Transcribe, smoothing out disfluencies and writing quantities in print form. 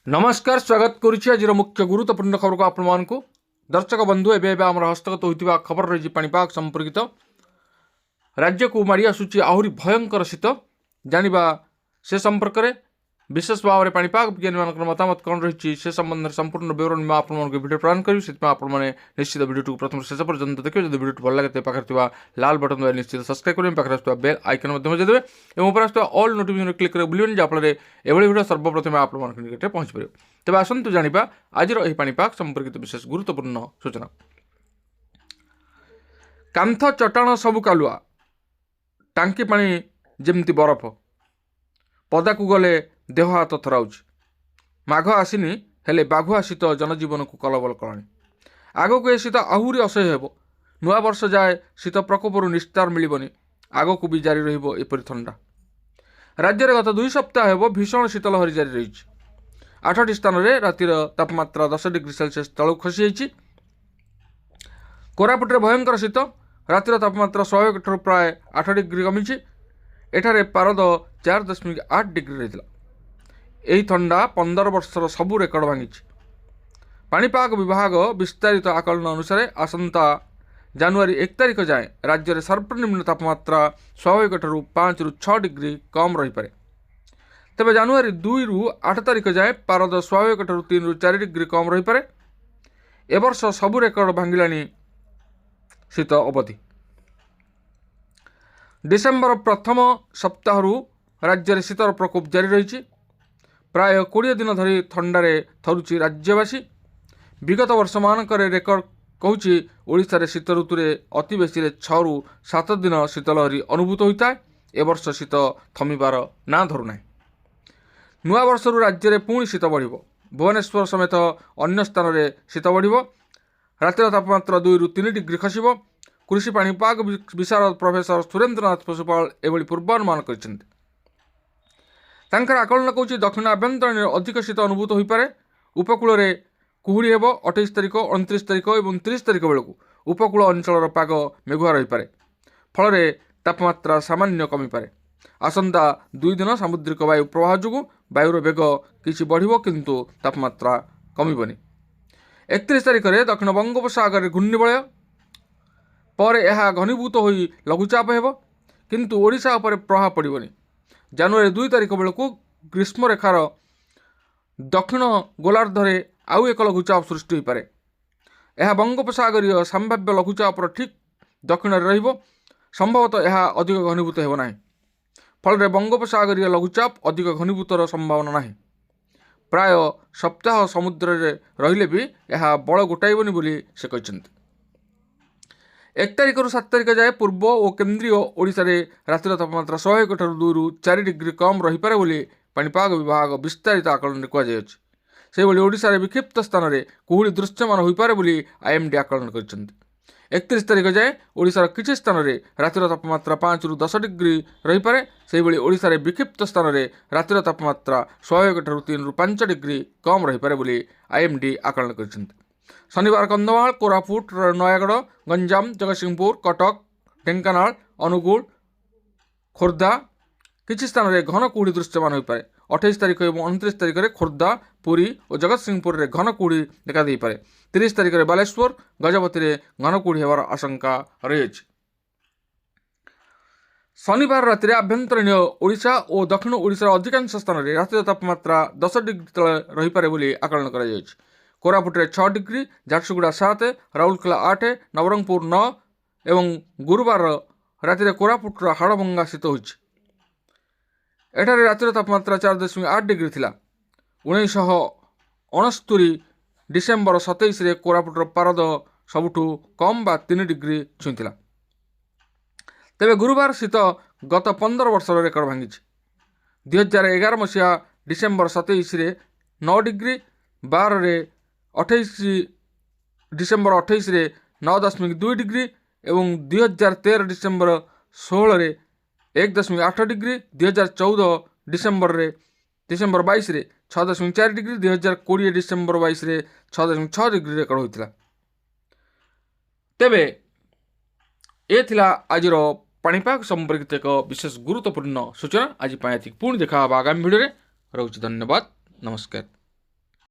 नमस्कार स्वागत करुच्ची आज मुख्य गुरुत्वपूर्ण खबर को आपण दर्शक बंधु एवं आम हस्तगत होता खबर रही पाणीपाग संपर्कित राज्य को माड़ी आसूची आहरी भयंकर शीत जानिबा से संपर्क में विशेष भाव में पाणीपाग विज्ञानी मान मतामत कौन रही से संबंध में संपूर्ण विवरण में आपको वीडियो प्रदान करी से निश्चित वीडियो प्रथम शेष पर्यंत देखिए जब वीडियो भल लगे पाखे लाल बटन दबाई निश्चित सब्सक्राइब करेंगे पाखे बेल आइकन बजाइदेवे और ऊपर आसुवा ऑल नोटिफिकेशन क्लिक करेंगे भूलें जहाँफल एभली भिडियो सर्वप्रथम आप निकट पहुँच पारे। तेज आसतु जाना आज पाणीपाग संपर्कित विशेष गुरुत्वपूर्ण सूचना। कांथ चट्टाण सबु कालुआ टांकी पानी जमती बरफ पदा को गले देह हाथ थराउछ माघ आसीनी हेले बाघुआ शीत जनजीवन को कलबल कलानी आग को ए शीत आहरी असह्य हेब नुआ वर्ष जाए शीत प्रकोपर निस्तार मिलबनी आग को भी जारी रहिबो एपरि ठंडा राज्य में गत 2 सप्ताह हेब भीषण शीतलहरी जारी रही 8टी स्थान में रातिर तापमात्रा 10 डिग्री सेल्सियस तलू खसी जाइछि। कोरापुटे भयंकर शीत रातिर तापमात्रा स्वाभाविक ठाରୁ प्राय 8 डिग्री कमिछि एठारे पारद 4.8 डिग्री रही यही ठंडा 15 वर्षर सबू रेकर्ड भांगी। पाणीपाग विभाग विस्तारित आकलन अनुसार आसंता जनवरी 1 तारिख जाए राज्य में सर्वनिम्न तापमात्रा स्वाभाविक ठारू 5 ରୁ 6 डिग्री कम रही पारे। तेबे जनवरी 2 ରୁ 8 तारिख जाए पारद स्वाभाविक ठारू 3 ରୁ 4 डिग्री कम रही पारे। ए वर्ष सबू रेकर्ड भांगिलानी शीत अवधि। डिसेम्बर प्रथम सप्ताह राज्य में शीतर प्रकोप जारी रही प्राय 20 दिन धरी ठंडारे थरुची राज्यवासी। विगत वर्ष मानक रेकर्ड कहूँ ओडिशा रे शीत ऋतु अति बेसी 6 ରୁ 7 दिन शीतलहरी अनुभूत होता है। ए वर्ष शीत थमिबार ना धरुना। नुआ वर्ष राज्य में पुणी शीत बढ़ भुवनेश्वर समेत अन्य स्थान में शीत बढ़ रातिर तापमात्रा 2 ରୁ 3 डिग्री खसब। कृषि पाणीपाग विशारद प्रोफेसर सुरेन्द्रनाथ पशुपाल एभली पूर्वानुमान करछन्ति। तांकर आकलन कहूँ दक्षिण आभ्यंतरण अधिक शीत अनुभूत हो पारे। उपकूल में कुहुड़ी हेब 28 तारिख 29 तारिख और 30 तारिख बेलू उपकूल अंचल पाग मेघुआ रही पारे फल तापमात्रा सामान्य कमी पारे। आसंता 2 दिन सामुद्रिक वायु प्रवाह जो वायुर बेग किछि बढ़िबो किंतु तापमात्रा कमिबनी। 31 तारिख में दक्षिण बंगोपसागर घूर्णिबलय पर यह घनीभूत हो लघुचाप हेब किंतु ओडिशा उपर प्रभाव पड़िबनी। जनवरी 2 तारिख बेलू ग्रीष्म रेखार दक्षिण गोलार्धरे आउ एक लघुचाप सृष्टि हो पारे। यह बंगोपसागरीय संभाव्य लघुचापर ठीक दक्षिण रहिबो संभवतः यह अधिक घनीभूत हेब नाही फल बंगोपसागरीय लघुचाप अधिक घनीभूतर संभावना नाही। प्राय सप्ताह समुद्र में रहिले भी यह बल गोटाइबनी बोली से कहते। 1 तारिख ରୁ 7 तारिख जाए पूर्व और केन्द्रीय ओडिशा रे रातिर तापमात्रा स्वाभाविक ठारू 2 ରୁ 4 डिग्री कम रही पारे बोली पाणीपाग विभाग विस्तारित आकलन कहुछि। से भली ओडिशा रे विक्षिप्त स्थान में कुहुड़ी दृश्यमान हो पारे बोली आईएमडी आकलन करछन्ति। 31 तारिख जाए ओडिशार किछि स्थान में रातिर तापमात्रा 5 ରୁ 10 डिग्री रही पारे। से भली ओडिशा रे विक्षिप्त स्थान में रातिर तापमात्रा स्वाभाविक ठारू 3 ରୁ 5 डिग्री कम रही पारे बोली आईएमडी आकलन करछन्ति। शनिवार कंधमाल कोरापुट नयागढ़ गंजाम जगतसिंहपुर कटक ढेंकानाल अनुगुल खोर्धा किछि स्थान में घन कुहुड़ी दृश्यमान हो पाए। 28 तारिख और 29 तारिख में खोर्धा पुरी और जगतसिंहपुर में घन कुहुड़ी देखा दे पारे। 30 तारिख में बालेश्वर गजपति में घन कुहुड़ी होवार आशंका रही। शनिवार राति आभ्यंतरीण ओडिशा और दक्षिण ओडिशार अधिकांश स्थान में रातिर तापमात्रा 10 डिग्री तले रही पारे बोली आकलन करा। कोरापुटे 6 डिग्री झारसुगुड़ा 7 राउरकेला 8 नवरंगपुर 9 एवं गुरुवार राति कोरापुटर हाड़भंगा शीत होइछि। एठारे रातिर तापमात्रा 4.8 डिग्री थिला। 1969 डिसेम्बर 27 रे कोरापुटर पारद सबुठु कम बा 3 डिग्री छुईथिला। तेबे गुरुवार शीत गत 15 वर्ष रेकर्ड भांगी। 2011 मसीहा डिसेम्बर 27 रे 9 डिग्री 12 रे 28 डिसेम्बर 28 रे 9.2 डिग्री एवं 2013 डिसेम्बर 16 रे 1.8 डिग्री 2014 डिसेम्बर 22 रे 6.4 डिग्री 2020 डिसेम्बर 22 रे 6.6 डिग्री रेकर्ड होइतिला। तेबे ए थिला आजिर पाणीपाग संपर्कित एक विशेष गुरुत्वपूर्ण सूचना। आज पुणी देखा आगामी भिडियो रे। रहुछि धन्यवाद नमस्कार।